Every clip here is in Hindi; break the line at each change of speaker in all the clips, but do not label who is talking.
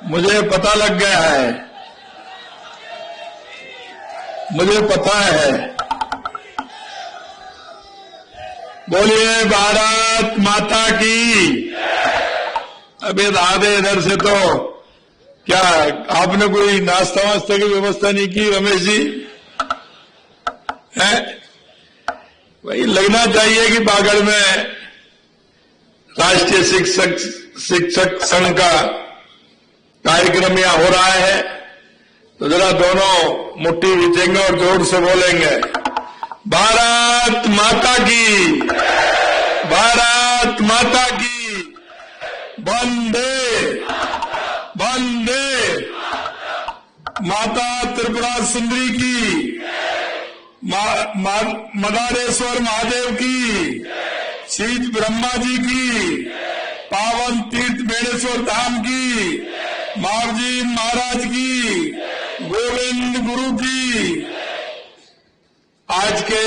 मुझे पता लग गया है, मुझे पता है। बोलिए भारत माता की। अबे आधे इधर से तो क्या आपने कोई नाश्ता वास्ता की व्यवस्था नहीं की रमेश जी? है वही लगना चाहिए कि बागड़ में राष्ट्रीय शिक्षक संघ का कार्यक्रम यहां हो रहा है, तो जरा दोनों मुट्ठी खींचेंगे और जोर से बोलेंगे भारत माता की, भारत माता की, वंदे वंदे माता त्रिपुरा सुंदरी की, मदारेश्वर महादेव की, शीत ब्रह्मा जी की, पावन तीर्थ बेणेश्वर धाम की, मावजी महाराज की, गोविंद गुरु की। आज के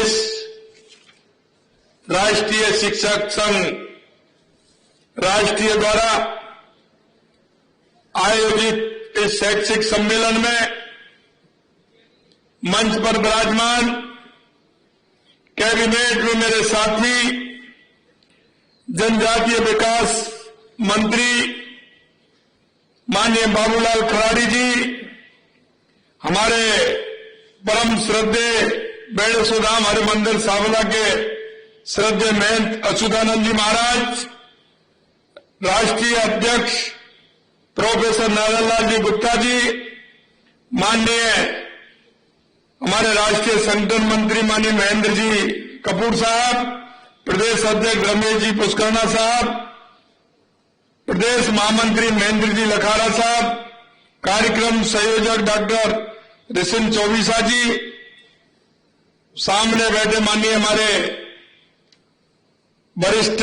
राष्ट्रीय शिक्षक संघ राष्ट्रीय द्वारा आयोजित इस शैक्षिक सम्मेलन में मंच पर विराजमान कैबिनेट में मेरे साथी जनजातीय विकास मंत्री माननीय बाबूलाल खराड़ी जी, हमारे परम श्रद्धेय बेणेश्वर धाम हरिमंदिर सावला के श्रद्धेय महंत अच्युतानंद जी महाराज, राष्ट्रीय अध्यक्ष प्रोफेसर नारायण लाल जी गुप्ता जी, माननीय हमारे राष्ट्रीय संगठन मंत्री माननीय महेंद्र जी कपूर साहब, प्रदेश अध्यक्ष रमेश जी पुष्करना साहब, प्रदेश महामंत्री महेंद्र जी लखारा साहब, कार्यक्रम संयोजक डॉक्टर रिसिन चौबीसा जी, सामने बैठे माननीय हमारे वरिष्ठ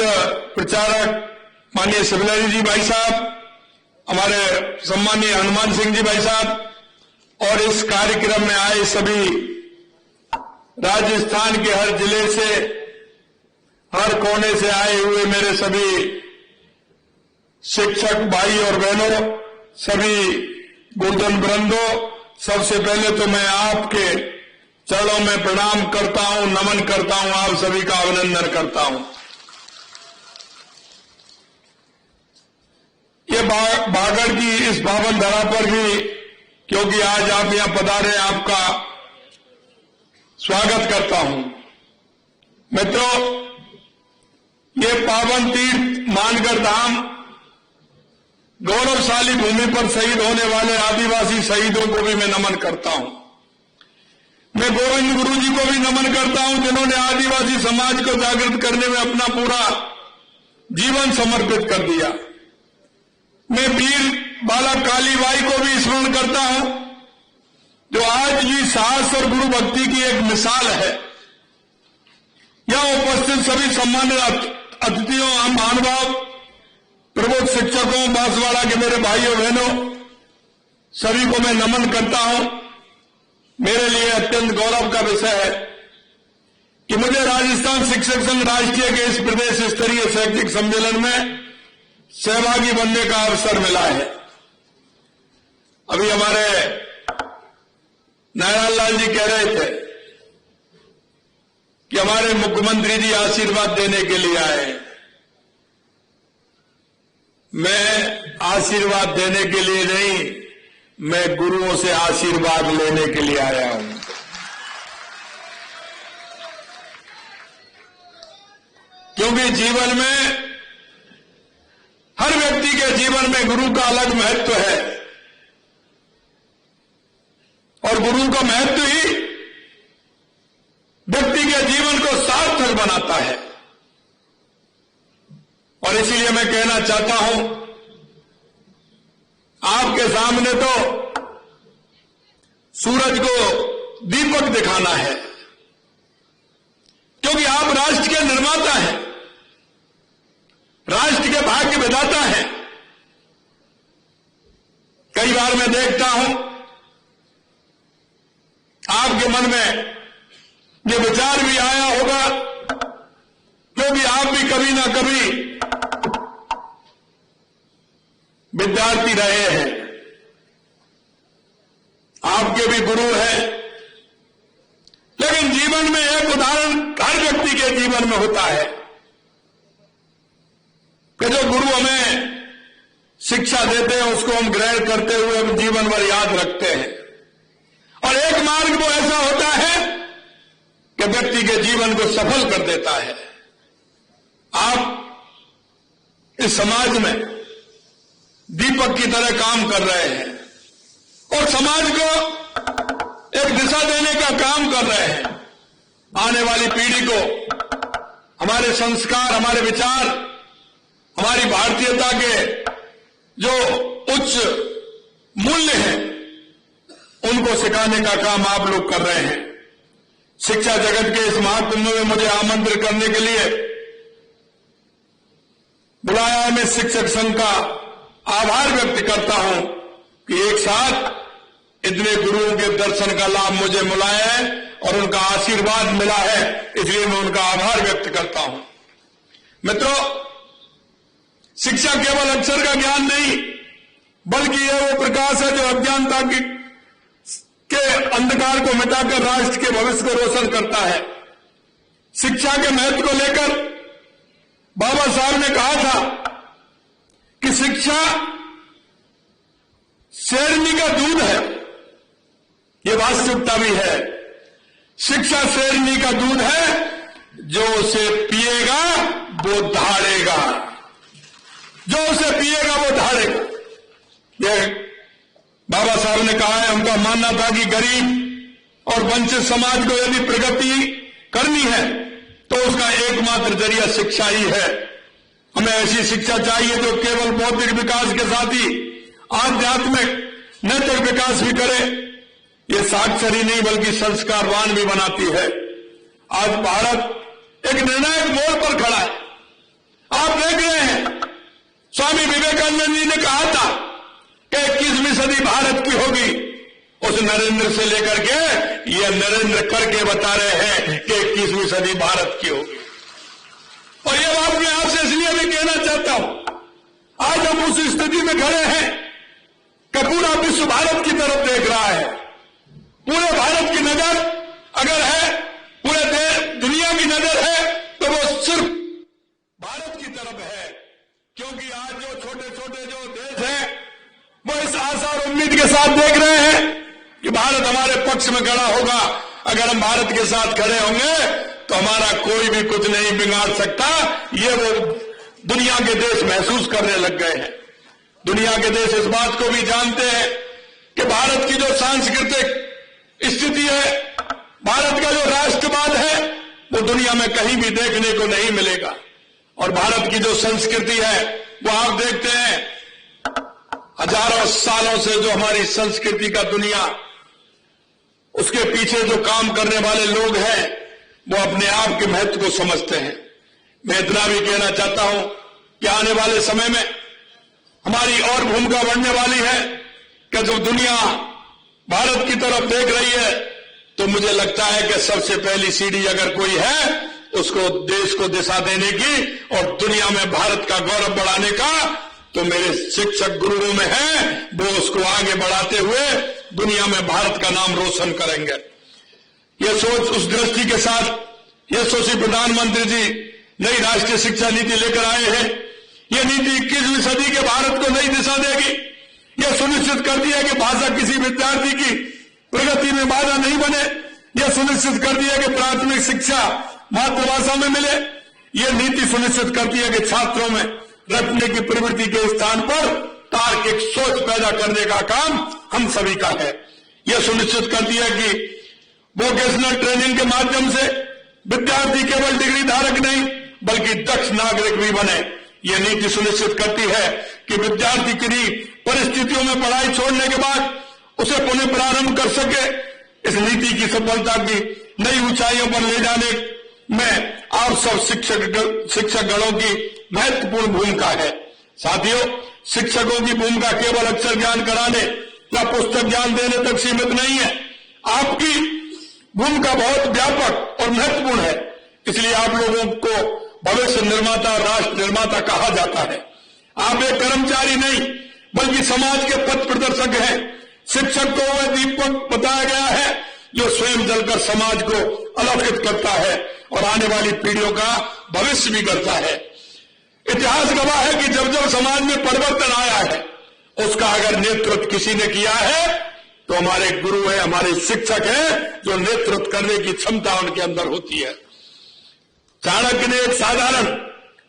प्रचारक माननीय शिवलारी जी भाई साहब, हमारे सम्मानीय हनुमान सिंह जी भाई साहब, और इस कार्यक्रम में आए सभी राजस्थान के हर जिले से, हर कोने से आए हुए मेरे सभी शिक्षक भाई और बहनों, सभी गुरुजन वृंदों, सबसे पहले तो मैं आपके चरणों में प्रणाम करता हूं, नमन करता हूं, आप सभी का अभिनंदन करता हूं। ये बागड़ की इस पावन धरा पर भी, क्योंकि आज आप यहां पधारे, आपका स्वागत करता हूं। मित्रों, ये पावन तीर्थ मानगढ़ धाम गौरवशाली भूमि पर शहीद होने वाले आदिवासी शहीदों को भी मैं नमन करता हूं। मैं गोविंद गुरु जी को भी नमन करता हूं, जिन्होंने आदिवासी समाज को जागृत करने में अपना पूरा जीवन समर्पित कर दिया। मैं वीर बाला कालीबाई को भी स्मरण करता हूं, जो आज भी साहस और गुरु भक्ति की एक मिसाल है। यहां उपस्थित सभी सम्मानित अतिथियों, महानुभाव, प्रमुख शिक्षकों, बांसवाड़ा के मेरे भाइयों बहनों, सभी को मैं नमन करता हूं। मेरे लिए अत्यंत गौरव का विषय है कि मुझे राजस्थान शिक्षक संघ राष्ट्रीय के इस प्रदेश स्तरीय शैक्षिक सम्मेलन में सहभागी बनने का अवसर मिला है। अभी हमारे नारायण लाल जी कह रहे थे कि हमारे मुख्यमंत्री जी आशीर्वाद देने के लिए आए हैं। मैं आशीर्वाद देने के लिए नहीं, मैं गुरुओं से आशीर्वाद लेने के लिए आया हूं। क्योंकि जीवन में, हर व्यक्ति के जीवन में गुरु का अलग महत्व है, और गुरु का महत्व ही व्यक्ति के जीवन को सार्थक बनाता है। और इसीलिए मैं कहना चाहता हूं, आपके सामने तो सूरज को दीपक दिखाना है, क्योंकि आप राष्ट्र के निर्माता हैं, राष्ट्र के भाग्य विधाता हैं। कई बार मैं देखता हूं, आपके मन में ये विचार भी आया होगा, क्योंकि आप भी कभी ना कभी विद्यार्थी रहे हैं। आपके भी गुरु हैं, लेकिन जीवन में एक उदाहरण हर व्यक्ति के जीवन में होता है कि जो गुरु हमें शिक्षा देते हैं उसको हम ग्रहण करते हुए हम जीवन भर याद रखते हैं। और एक मार्ग वो ऐसा होता है कि व्यक्ति के जीवन को सफल कर देता है। आप इस समाज में दीपक की तरह काम कर रहे हैं और समाज को एक दिशा देने का काम कर रहे हैं। आने वाली पीढ़ी को हमारे संस्कार, हमारे विचार, हमारी भारतीयता के जो उच्च मूल्य हैं उनको सिखाने का काम आप लोग कर रहे हैं। शिक्षा जगत के इस महाकुंभ में मुझे आमंत्रित करने के लिए बुलाया है। मैं शिक्षक संघ का आभार व्यक्त करता हूं कि एक साथ इतने गुरुओं के दर्शन का लाभ मुझे मिला है और उनका आशीर्वाद मिला है, इसलिए मैं उनका आभार व्यक्त करता हूं। मित्रों, शिक्षा केवल अक्षर का ज्ञान नहीं बल्कि यह वो प्रकाश है जो अज्ञानता के अंधकार को मिटाकर राष्ट्र के भविष्य को रोशन करता है। शिक्षा के महत्व को लेकर बाबा साहब ने कहा था कि शिक्षा शेरनी का दूध है। यह वास्तविकता भी है। शिक्षा शेरनी का दूध है, जो उसे पिएगा वो दहाड़ेगा, जो उसे पिएगा वो दहाड़ेगा। यह बाबा साहब ने कहा है। उनका मानना था कि गरीब और वंचित समाज को यदि प्रगति करनी है तो उसका एकमात्र जरिया शिक्षा ही है। हमें ऐसी शिक्षा चाहिए जो केवल बौद्धिक विकास के साथ ही आध्यात्मिक नैतिक विकास भी करे। ये साक्षर ही नहीं बल्कि संस्कारवान भी बनाती है। आज भारत एक निर्णायक मोड़ पर खड़ा है। आप देख रहे हैं, स्वामी विवेकानंद जी ने कहा था कि 21वीं सदी भारत की होगी। उस नरेंद्र से लेकर के ये नरेंद्र करके बता रहे हैं कि 21वीं सदी भारत की होगी। और ये बात मैं आपसे इसलिए भी कहना चाहता हूं, आज हम उस स्थिति में खड़े हैं कि पूरा विश्व भारत की तरफ देख रहा है। पूरे भारत की नजर अगर है, पूरे दुनिया की नजर है तो वो सिर्फ भारत की तरफ है। क्योंकि आज जो छोटे छोटे जो देश हैं वो इस आशा और उम्मीद के साथ देख रहे हैं कि भारत हमारे पक्ष में खड़ा होगा। अगर हम भारत के साथ खड़े होंगे तो हमारा कोई भी कुछ नहीं बिगाड़ सकता। ये वो दुनिया के देश महसूस करने लग गए हैं। दुनिया के देश इस बात को भी जानते हैं कि भारत की जो सांस्कृतिक स्थिति है, भारत का जो राष्ट्रवाद है, वो दुनिया में कहीं भी देखने को नहीं मिलेगा। और भारत की जो संस्कृति है वो आप देखते हैं, हजारों सालों से जो हमारी संस्कृति का दुनिया, उसके पीछे जो काम करने वाले लोग हैं वो अपने आप के महत्व को समझते हैं। मैं इतना भी कहना चाहता हूं कि आने वाले समय में हमारी और भूमिका बढ़ने वाली है कि जब दुनिया भारत की तरफ देख रही है तो मुझे लगता है कि सबसे पहली सीढ़ी अगर कोई है उसको देश को दिशा देने की और दुनिया में भारत का गौरव बढ़ाने का, तो मेरे शिक्षक गुरुओं में है। वो उसको आगे बढ़ाते हुए दुनिया में भारत का नाम रोशन करेंगे। यह सोच, उस दृष्टि के साथ यशस्वी प्रधानमंत्री जी नई राष्ट्रीय शिक्षा नीति लेकर आए हैं। यह नीति 21वीं सदी के भारत को नई दिशा देगी। यह सुनिश्चित करती है कि भाषा किसी विद्यार्थी की प्रगति में बाधा नहीं बने। यह सुनिश्चित करती है कि प्राथमिक शिक्षा मातृभाषा में मिले। यह नीति सुनिश्चित करती है कि छात्रों में रटने की प्रवृत्ति के स्थान पर तार्किक सोच पैदा करने का काम हम सभी का है। यह सुनिश्चित करती है कि वोकेशनल ट्रेनिंग के माध्यम से विद्यार्थी केवल डिग्री धारक नहीं बल्कि दक्ष नागरिक भी बने। यह नीति सुनिश्चित करती है कि विद्यार्थी किन्हीं परिस्थितियों में पढ़ाई छोड़ने के बाद उसे पुनः प्रारंभ कर सके। इस नीति की सफलता की नई ऊंचाइयों पर ले जाने में आप सब शिक्षकगणों की महत्वपूर्ण भूमिका है। साथियों, शिक्षकों की भूमिका केवल अक्षर ज्ञान कराने या पुस्तक ज्ञान देने तक सीमित नहीं है। आपकी भूमिका बहुत व्यापक और महत्वपूर्ण है। इसलिए आप लोगों को भविष्य निर्माता, राष्ट्र निर्माता कहा जाता है। आप एक कर्मचारी नहीं बल्कि समाज के पथ प्रदर्शक हैं। शिक्षक को वह दीपक बताया गया है जो स्वयं जलकर समाज को अलौकित करता है और आने वाली पीढ़ियों का भविष्य भी करता है। इतिहास गवाह है कि जब जब समाज में परिवर्तन आया है, उसका अगर नेतृत्व किसी ने किया है तो हमारे गुरु है, हमारे शिक्षक है, जो नेतृत्व करने की क्षमता उनके अंदर होती है। चाणक्य ने एक साधारण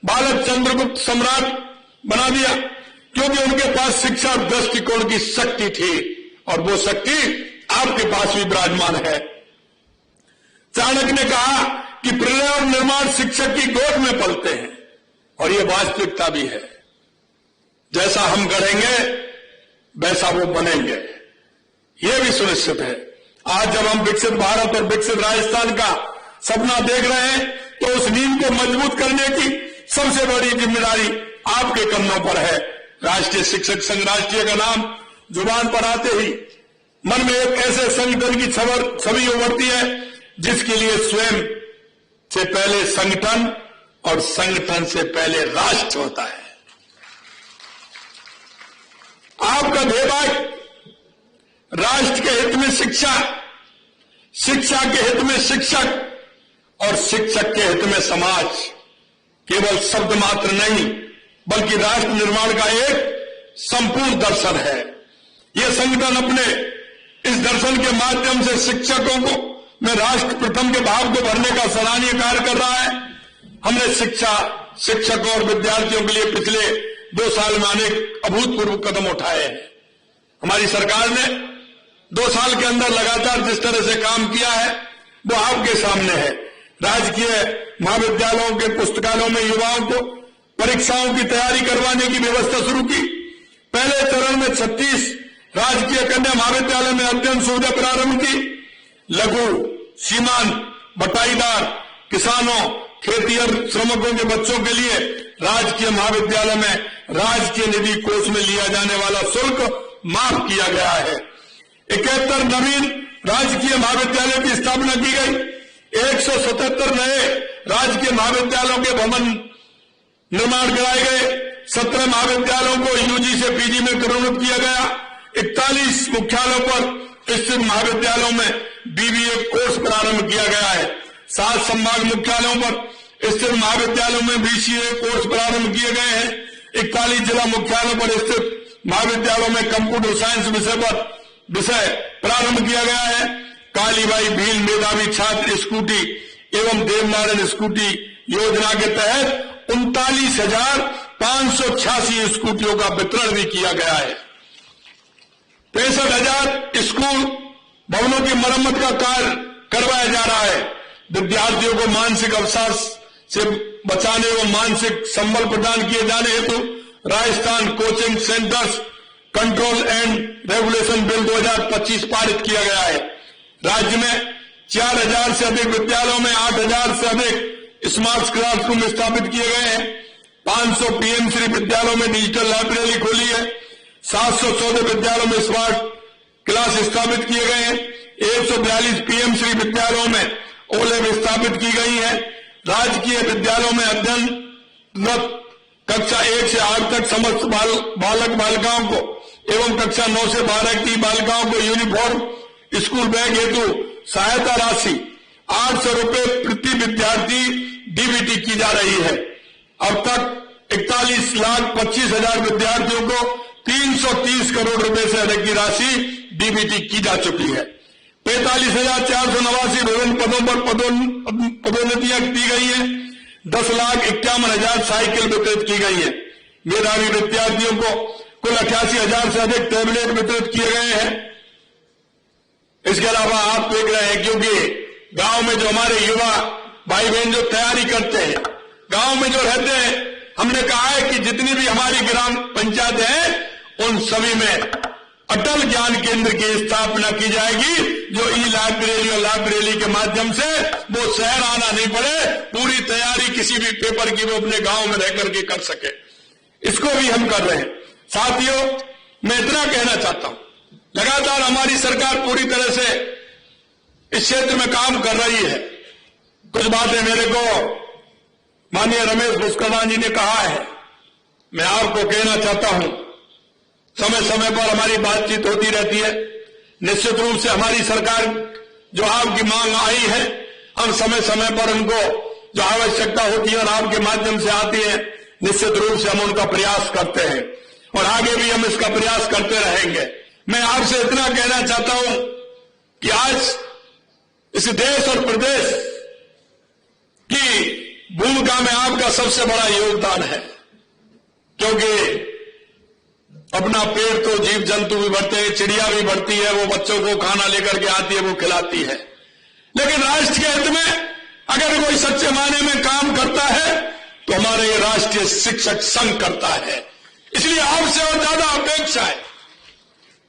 बालक चंद्रगुप्त सम्राट बना दिया क्योंकि उनके पास शिक्षा दृष्टिकोण की शक्ति थी और वो शक्ति आपके पास भी विराजमान है। चाणक्य ने कहा कि प्रलय और निर्माण शिक्षक की गोद में पलते हैं और ये वास्तविकता भी है। जैसा हम गढ़ेंगे वैसा वो बनेंगे, ये भी सुनिश्चित है। आज जब हम विकसित भारत और विकसित राजस्थान का सपना देख रहे हैं तो उस नींव को मजबूत करने की सबसे बड़ी जिम्मेदारी आपके कंधों पर है। राष्ट्रीय शिक्षक संघ राष्ट्रीय का नाम जुबान पर आते ही मन में एक ऐसे संगठन की छवि उभरती है जिसके लिए स्वयं से पहले संगठन और संगठन से पहले राष्ट्र होता है। आपका ध्येय राष्ट्र के हित में शिक्षा, शिक्षा के हित में शिक्षक और शिक्षक के हित में समाज केवल शब्द मात्र नहीं बल्कि राष्ट्र निर्माण का एक संपूर्ण दर्शन है। यह संगठन अपने इस दर्शन के माध्यम से शिक्षकों को में राष्ट्र प्रथम के भाव को भरने का सराहनीय कार्य कर रहा है। हमने शिक्षा, शिक्षकों और विद्यार्थियों के लिए पिछले 2 साल में अनेक अभूतपूर्व कदम उठाए हैं। हमारी सरकार ने 2 साल के अंदर लगातार जिस तरह से काम किया है वो आपके सामने है। राजकीय महाविद्यालयों के पुस्तकालयों में युवाओं को परीक्षाओं की तैयारी करवाने की व्यवस्था शुरू की। पहले चरण में 36 राजकीय कन्या महाविद्यालय में अध्ययन सुविधा प्रारंभ की। लघु, सीमांत, बटाईदार, किसानों, खेतिहर श्रमिकों के बच्चों के लिए राजकीय महाविद्यालय में राजकीय निधि कोष में लिया जाने वाला शुल्क माफ किया गया है। 71 नवीन राजकीय महाविद्यालय की स्थापना की गई। 177 नए राजकीय महाविद्यालयों के भवन निर्माण कराए गए। 17 महाविद्यालयों को यूजी से पीजी में करोड़ित किया गया। 41 मुख्यालयों पर स्थित महाविद्यालयों में बीबीए कोर्स प्रारंभ किया गया है। 7 संभाग मुख्यालयों पर स्थित महाविद्यालयों में बीसीए कोर्स प्रारंभ किए गए हैं। 41 जिला मुख्यालयों पर स्थित महाविद्यालयों में कंप्यूटर साइंस विषय प्रारंभ किया गया है। कालीबाई भील मेधावी छात्र स्कूटी एवं देवनारायण स्कूटी योजना के तहत 39,586 स्कूटियों का वितरण भी किया गया है। 65,000 स्कूल भवनों की मरम्मत का कार्य करवाया जा रहा है। विद्यार्थियों को मानसिक अवसाद से बचाने व मानसिक संबल प्रदान किए जाने हेतु Rajasthan coaching centres control and regulation bill 2025 पारित किया गया है। राज्य में 4,000 से अधिक विद्यालयों में 8,000 से अधिक स्मार्ट क्लासरूम स्थापित किए गए हैं। 500 पीएमश्री विद्यालयों में डिजिटल लाइब्रेरी खोली है। 714 विद्यालयों में स्मार्ट क्लास स्थापित किए गए हैं। 142 पीएमश्री विद्यालयों में ओलेब स्थापित की गई है। राजकीय विद्यालयों में अध्ययनरत कक्षा 1 से 8 तक समस्त बालक बालिकाओं को एवं कक्षा 9 से 12 की बालिकाओं को यूनिफॉर्म स्कूल बैग हेतु सहायता राशि 800 रुपए प्रति विद्यार्थी डीबीटी की जा रही है। अब तक 41,25,000 विद्यार्थियों को 330 करोड़ रुपए से अधिक की राशि डीबीटी की जा चुकी है। 45,489 विभिन्न पदों पर पदोन्नतियां दी गई है। 10,51,000 साइकिल वितरित की गई है। मेधावी विद्यार्थियों को कुल 88,000 से अधिक टैबलेट वितरित किए गए हैं। इसके अलावा आप देख रहे हैं क्योंकि गांव में जो हमारे युवा भाई बहन जो तैयारी करते हैं, गांव में जो रहते हैं, हमने कहा है कि जितनी भी हमारी ग्राम पंचायत है उन सभी में अटल ज्ञान केंद्र की स्थापना की जाएगी, जो ई लाइब्रेरी और लाइब्रेरी के माध्यम से वो शहर आना नहीं पड़े, पूरी तैयारी किसी भी पेपर की वो अपने गांव में रह करके कर सके। इसको भी हम कर रहे हैं। साथियों, मैं इतना कहना चाहता हूं, लगातार हमारी सरकार पूरी तरह से इस क्षेत्र में काम कर रही है। कुछ बातें मेरे को माननीय रमेश पुष्करवान जी ने कहा है, मैं आपको कहना चाहता हूं समय समय पर हमारी बातचीत होती रहती है। निश्चित रूप से हमारी सरकार जो आपकी मांग आई है, हम समय समय पर उनको जो आवश्यकता होती है और आपके माध्यम से आती है, निश्चित रूप से हम उनका प्रयास करते हैं और आगे भी हम इसका प्रयास करते रहेंगे। मैं आपसे इतना कहना चाहता हूं कि आज इस देश और प्रदेश की भूमिका में आपका सबसे बड़ा योगदान है, क्योंकि अपना पेट तो जीव जंतु भी बढ़ते हैं, चिड़िया भी बढ़ती है, वो बच्चों को खाना लेकर के आती है, वो खिलाती है। लेकिन राष्ट्र के हित में अगर कोई सच्चे मायने में काम करता है तो हमारे ये राष्ट्रीय शिक्षक संघ करता है। इसलिए आपसे और ज्यादा अपेक्षा है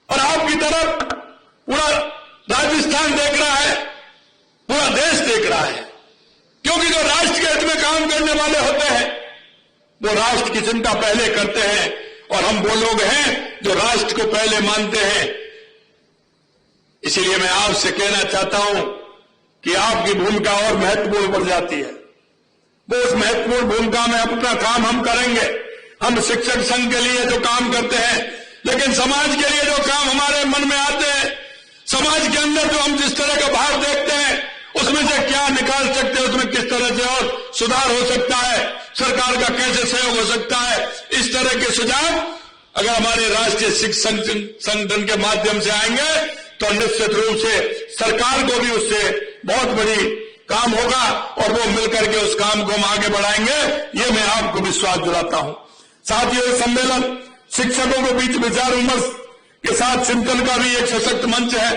और आपकी तरफ पूरा राजस्थान देख रहा है, पूरा देश देख रहा है, क्योंकि जो राष्ट्र के हित में काम करने वाले होते हैं वो राष्ट्र की चिंता पहले करते हैं और हम वो लोग हैं जो राष्ट्र को पहले मानते हैं। इसलिए मैं आपसे कहना चाहता हूं कि आपकी भूमिका और महत्वपूर्ण बढ़ जाती है। वो उस महत्वपूर्ण भूमिका में अपना काम हम करेंगे। हम शिक्षक संघ के लिए जो काम करते हैं, लेकिन समाज के लिए जो काम हमारे मन में आते हैं, समाज के अंदर जो हम जिस तरह का भाव देखते हैं, उसमें से क्या निकाल सकते हैं, उसमें किस तरह से और सुधार हो सकता है, सरकार का कैसे सहयोग हो सकता है, इस तरह के सुझाव अगर हमारे राष्ट्रीय शिक्षक संगठन के माध्यम से आएंगे तो निश्चित रूप से सरकार को भी उससे बहुत बड़ी काम होगा और वो मिलकर के उस काम को हम आगे बढ़ाएंगे, ये मैं आपको विश्वास दिलाता हूं। साथियों, ये सम्मेलन शिक्षकों के बीच विचार विमर्श के साथ चिंतन का भी एक सशक्त मंच है।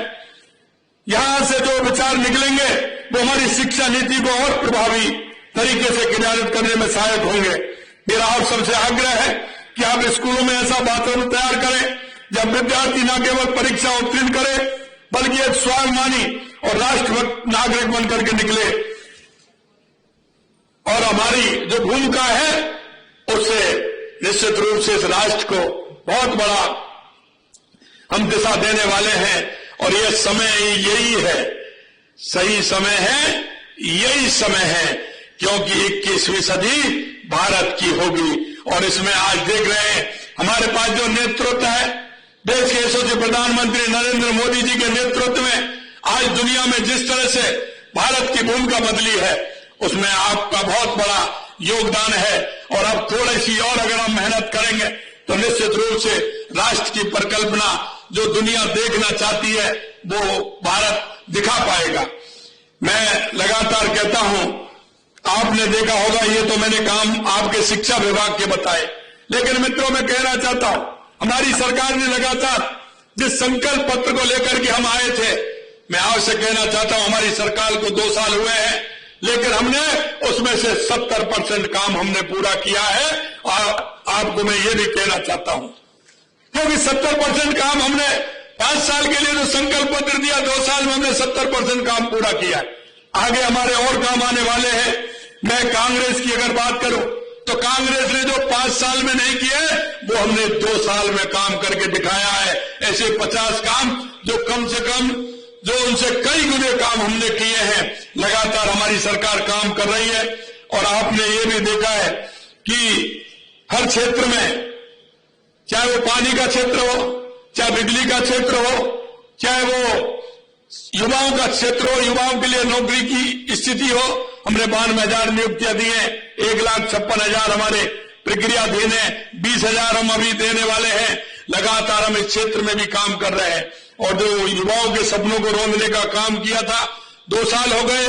यहां से जो विचार निकलेंगे वो हमारी शिक्षा नीति को और प्रभावी तरीके से क्रियान्वित करने में सहायक होंगे। मेरा आप सबसे आग्रह है कि आप स्कूलों में ऐसा वातावरण तैयार करें जब विद्यार्थी न केवल परीक्षा उत्तीर्ण करे बल्कि एक स्वाभिमानी और राष्ट्रभक्त नागरिक बनकर के निकले और हमारी जो भूमिका है उससे निश्चित रूप से इस राष्ट्र को बहुत बड़ा हम दिशा देने वाले हैं। और यह समय यही है, सही समय है, यही समय है, क्योंकि 21वीं सदी भारत की होगी। और इसमें आज देख रहे हैं हमारे पास जो नेतृत्व है, देश के यशस्वी प्रधानमंत्री नरेंद्र मोदी जी के नेतृत्व में आज दुनिया में जिस तरह से भारत की भूमिका बदली है, उसमें आपका बहुत बड़ा योगदान है। और अब थोड़ी सी और अगर हम मेहनत करेंगे तो निश्चित रूप से राष्ट्र की परिकल्पना जो दुनिया देखना चाहती है वो भारत दिखा पाएगा। मैं लगातार कहता हूं, आपने देखा होगा, ये तो मैंने काम आपके शिक्षा विभाग के बताए, लेकिन मित्रों मैं कहना चाहता हूं हमारी सरकार ने लगातार जिस संकल्प पत्र को लेकर के हम आए थे, मैं आपसे कहना चाहता हूं हमारी सरकार को 2 साल हुए हैं, लेकिन हमने उसमें से 70% काम हमने पूरा किया है। और आपको मैं ये भी कहना चाहता हूं, क्योंकि 70% काम हमने 5 साल के लिए जो संकल्प पत्र दिया, 2 साल में हमने 70% काम पूरा किया। आगे हमारे और काम आने वाले हैं। मैं कांग्रेस की अगर बात करूं तो कांग्रेस ने जो 5 साल में नहीं किए वो हमने 2 साल में काम करके दिखाया है। ऐसे 50 काम जो कम से कम जो उनसे कई गुने काम हमने किए हैं। लगातार हमारी सरकार काम कर रही है और आपने ये भी देखा है कि हर क्षेत्र में, चाहे वो पानी का क्षेत्र हो, चाहे बिजली का क्षेत्र हो, चाहे वो युवाओं का क्षेत्र हो, युवाओं के लिए नौकरी की स्थिति हो, हमने 92,000 नियुक्तियां दी हैं, 1,56,000 हमारे प्रक्रियाधीन है, 20,000 हम अभी देने वाले हैं। लगातार हम इस क्षेत्र में भी काम कर रहे हैं और जो युवाओं के सपनों को रोंदने का काम किया था, 2 साल हो गए,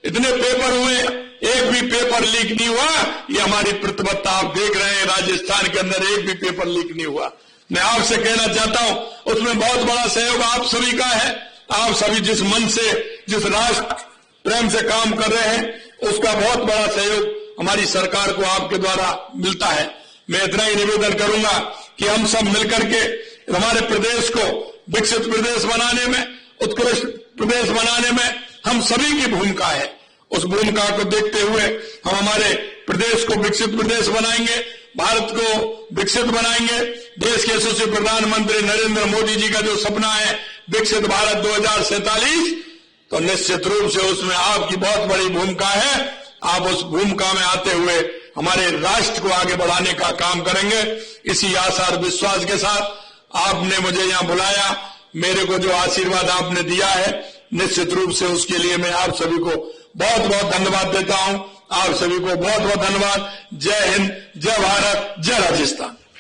इतने पेपर हुए, एक भी पेपर लीक नहीं हुआ। ये हमारी प्रतिबद्धता आप देख रहे हैं, राजस्थान के अंदर एक भी पेपर लीक नहीं हुआ। मैं आपसे कहना चाहता हूं उसमें बहुत बड़ा सहयोग आप सभी का है। आप सभी जिस मन से, जिस राष्ट्र प्रेम से काम कर रहे हैं, उसका बहुत बड़ा सहयोग हमारी सरकार को आपके द्वारा मिलता है। मैं इतना ही निवेदन करूंगा कि हम सब मिलकर के हमारे प्रदेश को विकसित प्रदेश बनाने में, उत्कृष्ट प्रदेश बनाने में हम सभी की भूमिका है। उस भूमिका को देखते हुए हम हमारे प्रदेश को विकसित प्रदेश बनाएंगे, भारत को विकसित बनाएंगे। देश के यशस्वी प्रधानमंत्री नरेंद्र मोदी जी का जो सपना है विकसित भारत 2047, तो निश्चित रूप से उसमें आपकी बहुत बड़ी भूमिका है। आप उस भूमिका में आते हुए हमारे राष्ट्र को आगे बढ़ाने का काम करेंगे। इसी आशा और विश्वास के साथ आपने मुझे यहां बुलाया, मेरे को जो आशीर्वाद आपने दिया है, निश्चित रूप से उसके लिए मैं आप सभी को बहुत बहुत धन्यवाद देता हूं। आप सभी को बहुत बहुत धन्यवाद। जय हिंद, जय भारत, जय राजस्थान।